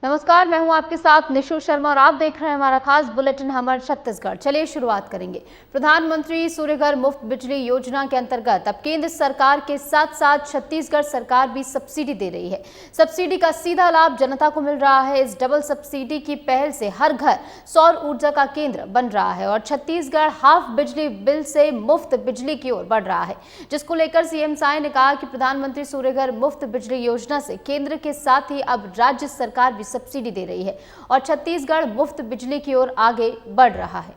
नमस्कार, मैं हूं आपके साथ निशु शर्मा और आप देख रहे हैं हमारा खास बुलेटिन हमर छत्तीसगढ़। चलिए शुरुआत करेंगे। प्रधानमंत्री सूर्यघर मुफ्त बिजली योजना के अंतर्गत अब केंद्र सरकार के साथ साथ छत्तीसगढ़ सरकार भी सब्सिडी दे रही है। सब्सिडी का सीधा लाभ जनता को मिल रहा है। इस डबल सब्सिडी की पहल से हर घर सौर ऊर्जा का केंद्र बन रहा है और छत्तीसगढ़ हाफ बिजली बिल से मुफ्त बिजली की ओर बढ़ रहा है, जिसको लेकर सीएम साय ने कहा कि प्रधानमंत्री सूर्यघर मुफ्त बिजली योजना से केंद्र के साथ ही अब राज्य सरकार भी सब्सिडी दे रही है और छत्तीसगढ़ मुफ्त बिजली की ओर आगे बढ़ रहा है।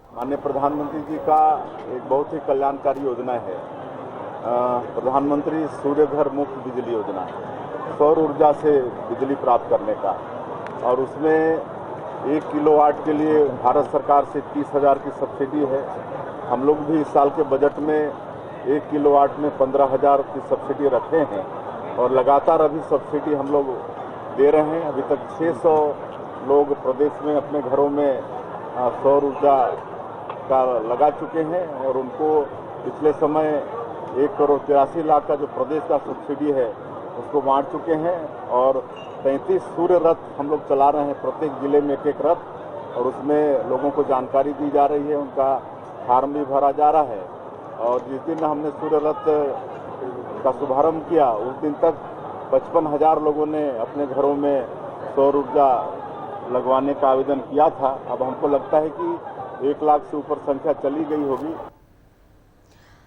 माननीय प्रधानमंत्री जी का एक बहुत ही कल्याणकारी योजना है, प्रधानमंत्री सूर्यघर मुफ्त बिजली योजना, सौर ऊर्जा से बिजली प्राप्त करने का। और उसमें 1 किलोवाट के लिए भारत सरकार से 30,000 की सब्सिडी है। हम लोग भी इस साल के बजट में 1 किलोवाट में 15,000 की सब्सिडी रखे हैं और लगातार अभी सब्सिडी हम लोग दे रहे हैं। अभी तक 600 लोग प्रदेश में अपने घरों में सौर ऊर्जा का लगा चुके हैं और उनको पिछले समय 1,83,00,000 का जो प्रदेश का सब्सिडी है उसको बांट चुके हैं और 33 सूर्य रथ हम लोग चला रहे हैं, प्रत्येक जिले में एक रथ, और उसमें लोगों को जानकारी दी जा रही है, उनका फार्म भी भरा जा रहा है। और जिस दिन हमने सूर्य रथ का शुभारंभ किया उस दिन तक 55,000 लोगों ने अपने घरों में सौर ऊर्जा लगवाने का आवेदन किया था। अब हमको लगता है कि 1 लाख से ऊपर संख्या चली गई होगी।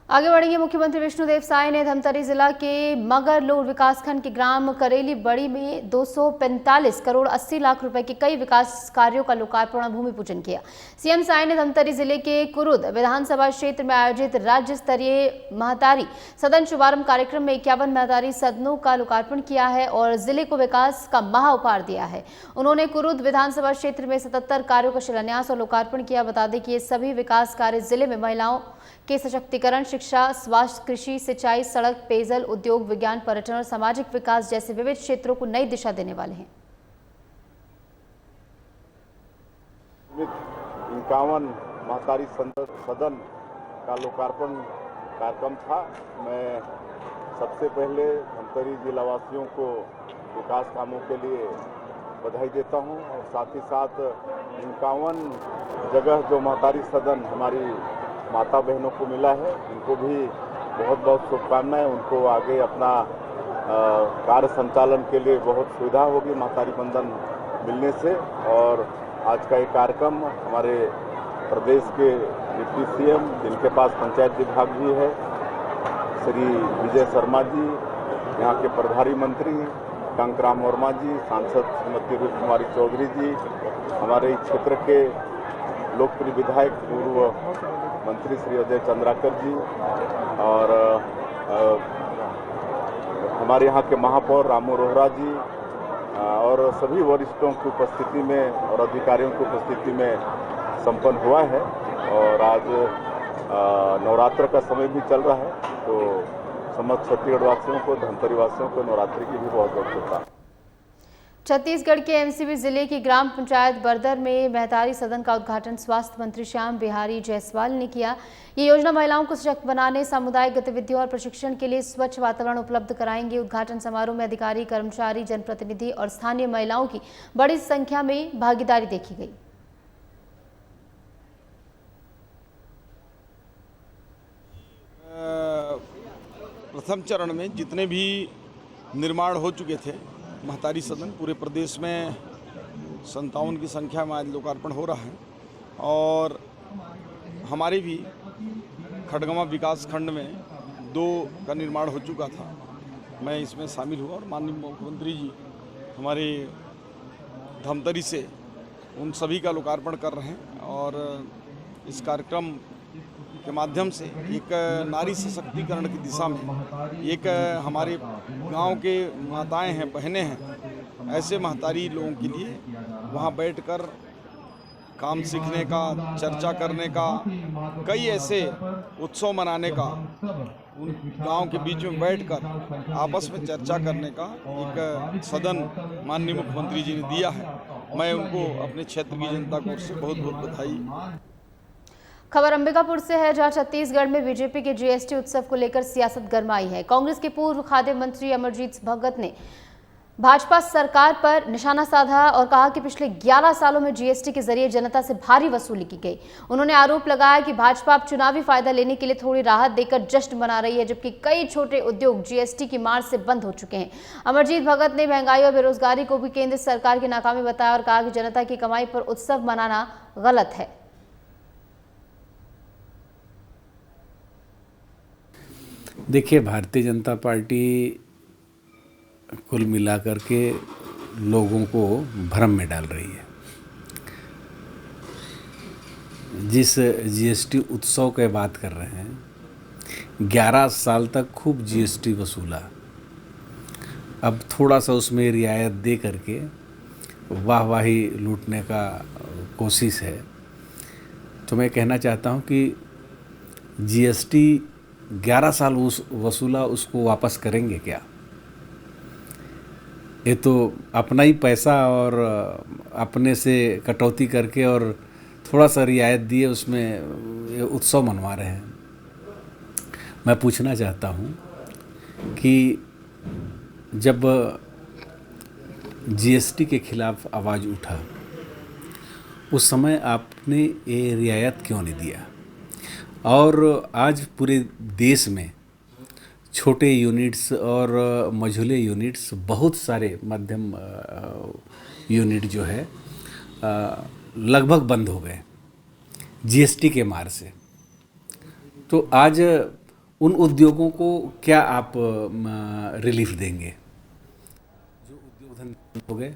आगे बढ़ेंगे। मुख्यमंत्री विष्णुदेव साय ने धमतरी जिला के मगरलोड विकासखंड के ग्राम करेली बड़ी में 245 करोड़ 80 लाख रुपए के कई विकास कार्यों का लोकार्पण और भूमि पूजन किया। सीएम साय ने धमतरी जिले के कुरुद विधानसभा क्षेत्र में आयोजित राज्य स्तरीय महतारी सदन शुभारंभ कार्यक्रम में 51 महतारी सदनों का लोकार्पण किया है और जिले को विकास का महा उपहार दिया है। उन्होंने कुरुद विधानसभा क्षेत्र में 77 कार्यों का शिलान्यास और लोकार्पण किया। बता दें कि ये सभी विकास कार्य जिले में महिलाओं के सशक्तिकरण, शिक्षा, स्वास्थ्य, कृषि, सिंचाई, सड़क, पेयजल, उद्योग, विज्ञान, पर्यटन और सामाजिक विकास जैसे विविध क्षेत्रों को नई दिशा देने वाले हैं। 51 महतारी सदन का लोकार्पण कार्यक्रम था। मैं सबसे पहले धमतरी जिलावासियों को विकास कामों के लिए बधाई देता हूं और साथ ही साथ 51 जगह जो महतारी सदन हमारी माता बहनों को मिला है उनको भी बहुत बहुत शुभकामनाएं। उनको आगे अपना कार्य संचालन के लिए बहुत सुविधा होगी महतारी बंधन मिलने से। और आज का ये कार्यक्रम हमारे प्रदेश के डिप्टी सीएम, जिनके पास पंचायत विभाग भी है, श्री विजय शर्मा जी, यहाँ के प्रभारी मंत्री कांकराम वर्मा जी, सांसद श्रीमती रूप कुमारी चौधरी जी, हमारे इस क्षेत्र के लोकप्रिय विधायक पूर्व मंत्री श्री अजय चंद्राकर जी और हमारे यहाँ के महापौर रामू रोहरा जी और सभी वरिष्ठों की उपस्थिति में और अधिकारियों की उपस्थिति में संपन्न हुआ है। और आज नवरात्र का समय भी चल रहा है, तो समस्त छत्तीसगढ़ वासियों को, धमतरी वासियों को नवरात्रि की भी बहुत बहुत शुभकामनाएं। छत्तीसगढ़ के एमसीबी जिले की ग्राम पंचायत बरदर में महतारी सदन का उद्घाटन स्वास्थ्य मंत्री श्याम बिहारी जायसवाल ने किया। ये योजना महिलाओं को सशक्त बनाने, सामुदायिक गतिविधियों और प्रशिक्षण के लिए स्वच्छ वातावरण उपलब्ध कराएंगे। उद्घाटन समारोह में अधिकारी, कर्मचारी, जनप्रतिनिधि और स्थानीय महिलाओं की बड़ी संख्या में भागीदारी देखी गई। प्रथम चरण में जितने भी निर्माण हो चुके थे महतारी सदन, पूरे प्रदेश में 57 की संख्या में आज लोकार्पण हो रहा है और हमारे भी खड़गवां विकास खंड में 2 का निर्माण हो चुका था। मैं इसमें शामिल हुआ और माननीय मुख्यमंत्री जी हमारे धमतरी से उन सभी का लोकार्पण कर रहे हैं और इस कार्यक्रम के माध्यम से एक नारी सशक्तिकरण की दिशा में एक हमारे गांव के माताएं हैं, बहनें हैं, ऐसे महतारी लोगों के लिए वहां बैठकर काम सीखने का, चर्चा करने का, कई ऐसे उत्सव मनाने का, उन गांव के बीच में बैठकर आपस में चर्चा करने का एक सदन माननीय मुख्यमंत्री जी ने दिया है। मैं उनको अपने क्षेत्र की जनता को उससे बहुत बहुत बधाई। खबर अंबिकापुर से है, जहां छत्तीसगढ़ में बीजेपी के जीएसटी उत्सव को लेकर सियासत गरमाई है। कांग्रेस के पूर्व खाद्य मंत्री अमरजीत भगत ने भाजपा सरकार पर निशाना साधा और कहा कि पिछले 11 सालों में जीएसटी के जरिए जनता से भारी वसूली की गई। उन्होंने आरोप लगाया कि भाजपा अब चुनावी फायदा लेने के लिए थोड़ी राहत देकर जश्न मना रही है, जबकि कई छोटे उद्योग जीएसटी की मार से बंद हो चुके हैं। अमरजीत भगत ने महंगाई और बेरोजगारी को भी केंद्र सरकार की नाकामी बताया और कहा कि जनता की कमाई पर उत्सव मनाना गलत है। देखिए, भारतीय जनता पार्टी कुल मिलाकर के लोगों को भ्रम में डाल रही है। जिस जीएसटी उत्सव की बात कर रहे हैं, 11 साल तक खूब जीएसटी वसूला, अब थोड़ा सा उसमें रियायत दे करके वाहवाही लूटने का कोशिश है। तो मैं कहना चाहता हूं कि जीएसटी 11 साल वसूला, उसको वापस करेंगे क्या? ये तो अपना ही पैसा और अपने से कटौती करके और थोड़ा सा रियायत दिए उसमें ये उत्सव मनवा रहे हैं। मैं पूछना चाहता हूँ कि जब जीएसटी के खिलाफ आवाज़ उठा, उस समय आपने ये रियायत क्यों नहीं दिया? और आज पूरे देश में छोटे यूनिट्स और मझोले यूनिट्स, बहुत सारे मध्यम यूनिट जो है लगभग बंद हो गए जीएसटी के मार से। तो आज उन उद्योगों को क्या आप रिलीफ देंगे जो उद्योग धंधे हो गए?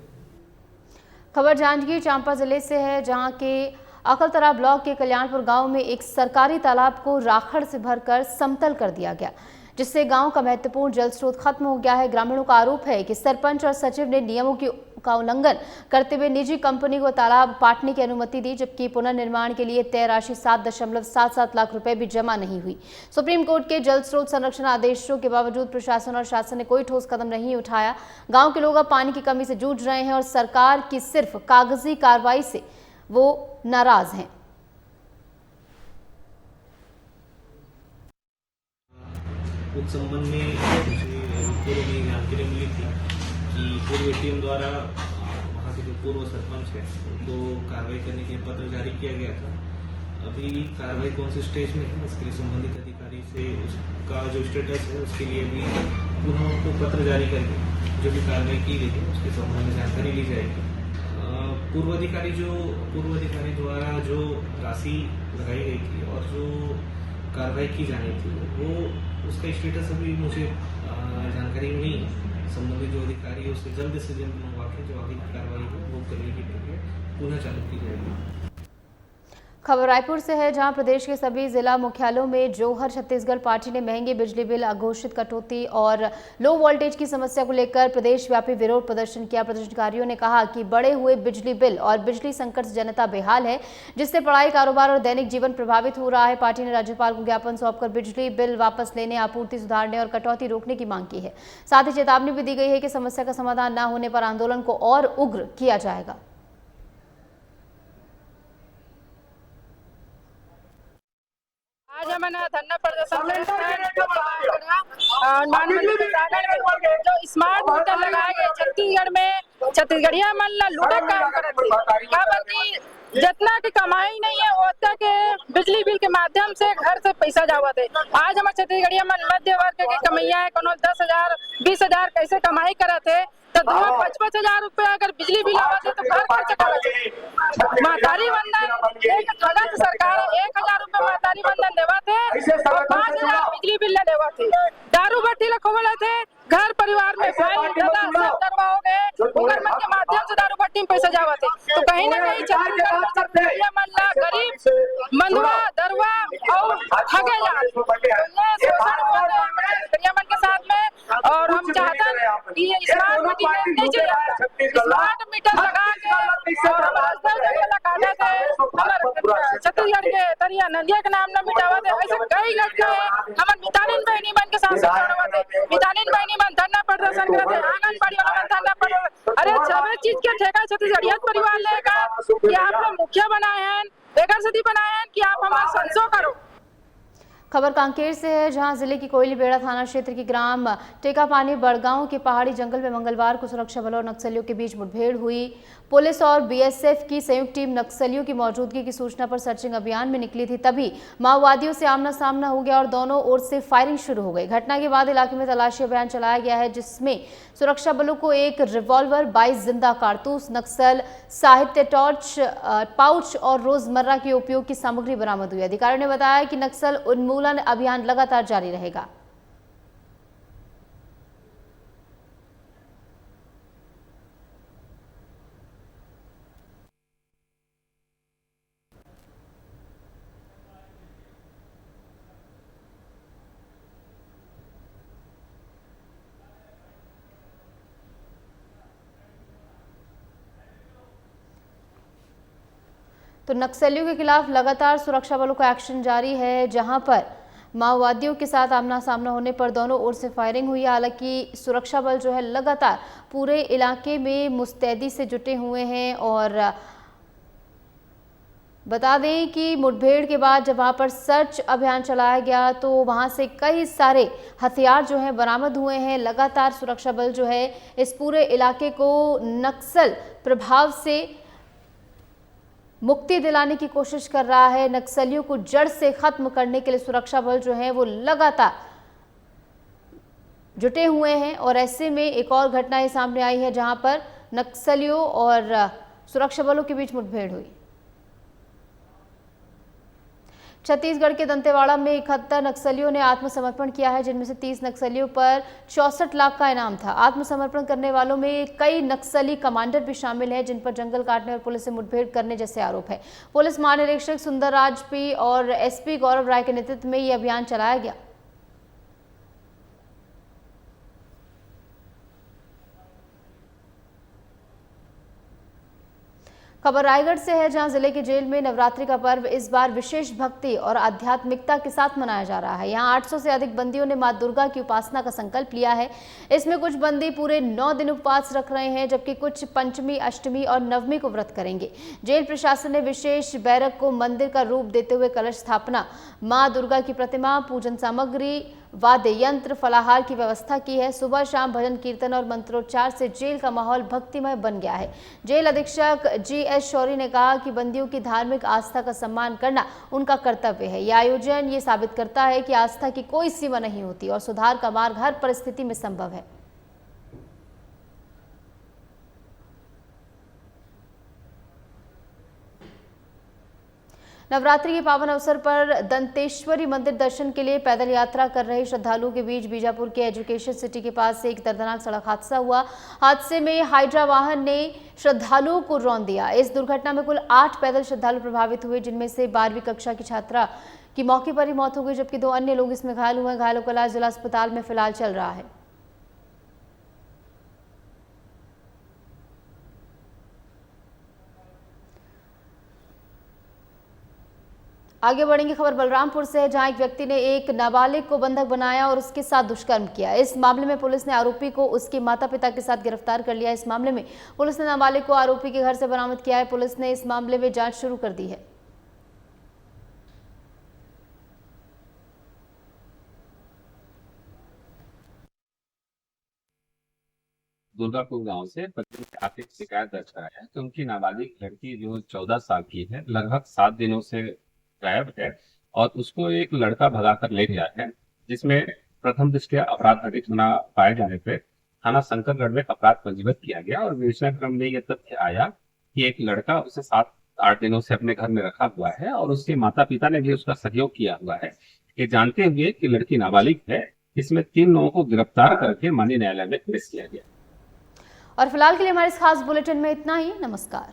खबर जांजगीर चांपा जिले से है, जहां के अकलतरा ब्लॉक के कल्याणपुर गांव में एक सरकारी तालाब को राखड़ से भरकर समतल कर दिया गया, जिससे गांव का महत्वपूर्ण जल स्रोत खत्म हो गया है। ग्रामीणों का आरोप है कि सरपंच और सचिव ने नियमों का उल्लंघन करते हुए निजी कंपनी को तालाब पाटने की अनुमति दी, जबकि पुनर्निर्माण के लिए तय राशि 7.77 लाख रुपए भी जमा नहीं हुई। सुप्रीम कोर्ट के जल स्रोत संरक्षण आदेशों के बावजूद प्रशासन और शासन ने कोई ठोस कदम नहीं उठाया। गाँव के लोग अब पानी की कमी से जूझ रहे हैं और सरकार की सिर्फ कागजी कार्रवाई से वो नाराज हैं। उस संबंध में मुझे पूर्व में जानकारी मिली थी कि पूर्व एटीएम द्वारा वहाँ के जो पूर्व सरपंच है उनको कार्रवाई करने के लिए पत्र जारी किया गया था। अभी कार्रवाई कौन से स्टेज में है, इसके लिए संबंधित अधिकारी से उसका जो स्टेटस है उसके लिए भी पुनः उनको पत्र जारी करके जो भी कार्रवाई की गई है उसके संबंध में जानकारी ली जाएगी। पूर्व अधिकारी द्वारा जो राशि लगाई गई थी और जो कार्रवाई की जानी थी वो उसका स्टेटस अभी मुझे जानकारी नहीं है। संबंधित जो अधिकारी है उससे जल्द से जल्द मंगवा के जो आगे की कार्रवाई है वो करने की प्रक्रिया पुनः चालू की जाएगी। खबर रायपुर से है, जहां प्रदेश के सभी जिला मुख्यालयों में जोहर छत्तीसगढ़ पार्टी ने महंगे बिजली बिल, अघोषित कटौती और लो वोल्टेज की समस्या को लेकर प्रदेशव्यापी विरोध प्रदर्शन किया। प्रदर्शनकारियों ने कहा कि बढ़े हुए बिजली बिल और बिजली संकट से जनता बेहाल है, जिससे पढ़ाई, कारोबार और दैनिक जीवन प्रभावित हो रहा है। पार्टी ने राज्यपाल को ज्ञापन सौंपकर बिजली बिल वापस लेने, आपूर्ति सुधारने और कटौती रोकने की मांग की है। साथ ही चेतावनी भी दी गई है कि समस्या का समाधान न होने पर आंदोलन को और उग्र किया जाएगा। आज हमने धरना प्रदर्शन जो स्मार्ट मीटर लगाए गए छत्तीसगढ़ में, छत्तीसगढ़िया मन ला लूटे काम करते हैं। जितना की कमाई नहीं है उतना के बिजली बिल के माध्यम से घर से पैसा जावत है। आज हमारे छत्तीसगढ़िया मन मध्य वर्ग के कमैया है, कोनो 10,000 20,000 कैसे कमाई करते है, तो 25,000 रुपया अगर बिजली बिल आवत है तो घर खर्च करते। महतारी बंधन एक गलत सरकार 1,000 रुपया महतारी बंधन देवत है और 5,000 बिजली बिल न देवत है। दारू भट्टी लखोले थे, घर परिवार में भाई दादा सब दरवा हो गए, उगर मन के माध्यम से दारू भट्टी में पैसा जावत है। तो कहीं ना कहीं छत्तीसगढ़ मन ला गरीब मंदवा दरवा और ठगे जा मन के साथ में। और हम चाहते हैं कि ये स्मार्ट मीटर नहीं चाहिए, स्मार्ट मीटर लगा के और छत्तीसगढ़ के तरिया नदिया के नाम न मिटावत है। ऐसे कई घटना है। हमारे मितानिन बहनी मन के साथ जोड़वत है, मितानिन बहनी मन धरना प्रदर्शन करते, आंगनबाड़ी वाला धरना प्रदर्शन। अरे सभी चीज के ठेका छत्तीसगढ़िया परिवार लेगा कि आप लोग मुखिया बनाए हैं, एकर सदी बनाए हैं कि आप हमारा संसो करो। खबर कांकेर से है, जहां जिले की कोयली बेड़ा थाना क्षेत्र के ग्राम टेकापानी बड़गांव के पहाड़ी जंगल में मंगलवार को सुरक्षा बलों और नक्सलियों के बीच मुठभेड़ हुई। पुलिस और बीएसएफ की संयुक्त टीम नक्सलियों की मौजूदगी की सूचना पर सर्चिंग अभियान में निकली थी, तभी माओवादियों से आमना सामना हो गया और दोनों ओर से फायरिंग शुरू हो गई। घटना के बाद इलाके में तलाशी अभियान चलाया गया है, जिसमें सुरक्षा बलों को एक रिवॉल्वर, 22 जिंदा कारतूस, नक्सल साहित्य, टॉर्च, पाउच और रोजमर्रा के उपयोग की सामग्री बरामद हुई। अधिकारियों ने बताया कि नक्सल उन्मूलन अभियान लगातार जारी रहेगा। तो नक्सलियों के खिलाफ लगातार सुरक्षा बलों का एक्शन जारी है, जहां पर माओवादियों के साथ आमना सामना होने पर दोनों ओर से फायरिंग हुई। हालांकि सुरक्षा बल जो है लगातार पूरे इलाके में मुस्तैदी से जुटे हुए हैं और बता दें कि मुठभेड़ के बाद जब वहां पर सर्च अभियान चलाया गया तो वहां से कई सारे हथियार जो हैं बरामद हुए हैं। लगातार सुरक्षा बल जो है इस पूरे इलाके को नक्सल प्रभाव से मुक्ति दिलाने की कोशिश कर रहा है। नक्सलियों को जड़ से खत्म करने के लिए सुरक्षा बल जो है वो लगातार जुटे हुए हैं और ऐसे में एक और घटना ये सामने आई है, जहां पर नक्सलियों और सुरक्षा बलों के बीच मुठभेड़ हुई। छत्तीसगढ़ के दंतेवाड़ा में 71 नक्सलियों ने आत्मसमर्पण किया है, जिनमें से 30 नक्सलियों पर 64 लाख का इनाम था। आत्मसमर्पण करने वालों में कई नक्सली कमांडर भी शामिल हैं, जिन पर जंगल काटने और पुलिस से मुठभेड़ करने जैसे आरोप है। पुलिस महानिरीक्षक सुंदरराज पी और एसपी गौरव राय के नेतृत्व में यह अभियान चलाया गया। खबर रायगढ़ से है, जहां जिले के जेल में नवरात्रि का पर्व इस बार विशेष भक्ति और आध्यात्मिकता के साथ मनाया जा रहा है। यहां 800 से अधिक बंदियों ने मां दुर्गा की उपासना का संकल्प लिया है। इसमें कुछ बंदी पूरे 9 दिन उपवास रख रहे हैं, जबकि कुछ पंचमी, अष्टमी और नवमी को व्रत करेंगे। जेल प्रशासन ने विशेष बैरक को मंदिर का रूप देते हुए कलश स्थापना, मां दुर्गा की प्रतिमा, पूजन सामग्री, वाद्य यंत्र, फलाहार की व्यवस्था की है। सुबह शाम भजन कीर्तन और मंत्रोच्चार से जेल का माहौल भक्तिमय बन गया है। जेल अधीक्षक GS शौरी ने कहा कि बंदियों की धार्मिक आस्था का सम्मान करना उनका कर्तव्य है। यह आयोजन ये साबित करता है कि आस्था की कोई सीमा नहीं होती और सुधार का मार्ग हर परिस्थिति में संभव है। नवरात्रि के पावन अवसर पर दंतेश्वरी मंदिर दर्शन के लिए पैदल यात्रा कर रहे श्रद्धालुओं के बीच बीजापुर के एजुकेशन सिटी के पास से एक दर्दनाक सड़क हादसा हुआ। हादसे में हाइड्रा वाहन ने श्रद्धालुओं को रौंद दिया। इस दुर्घटना में कुल 8 पैदल श्रद्धालु प्रभावित हुए, जिनमें से 12वीं कक्षा की छात्रा की मौके पर ही मौत हो गई, जबकि 2 अन्य लोग इसमें घायल हुए। घायलों का इलाज जिला अस्पताल में फिलहाल चल रहा है। आगे बढ़ेंगे, खबर बलरामपुर से है, जहां एक व्यक्ति ने एक नाबालिग को बंधक बनाया और उसके साथ दुष्कर्म किया। इस मामले में पुलिस ने आरोपी को उसके माता पिता के साथ गिरफ्तार कर लिया। इस मामले में पुलिस ने नाबालिग को आरोपी के घर से बरामद किया है। पुलिस ने इस मामले में जांच शुरू कर दी है। दुर्गापुर गांव से पत्नी ने आर्थिक शिकायत दर्ज कराया है कि उनकी नाबालिग लड़की जो 14 साल की है, लगभग 7 दिनों से गायब है और उसको एक लड़का भगाकर ले गया है, जिसमें प्रथम दृष्टया अपराध घटित होना पाए जाने पर थाना शंकरगढ़ में अपराध पंजीबद्ध किया गया और विवेचना क्रम में यह तथ्य आया कि एक लड़का उसे 7-8 दिनों से अपने घर में रखा हुआ है और उसके माता पिता ने भी उसका सहयोग किया हुआ है। ये जानते हुए कि लड़की नाबालिग है, इसमें 3 लोगों को गिरफ्तार करके माननीय न्यायालय में पेश किया गया। और फिलहाल के लिए हमारे इस खास बुलेटिन में इतना ही। नमस्कार।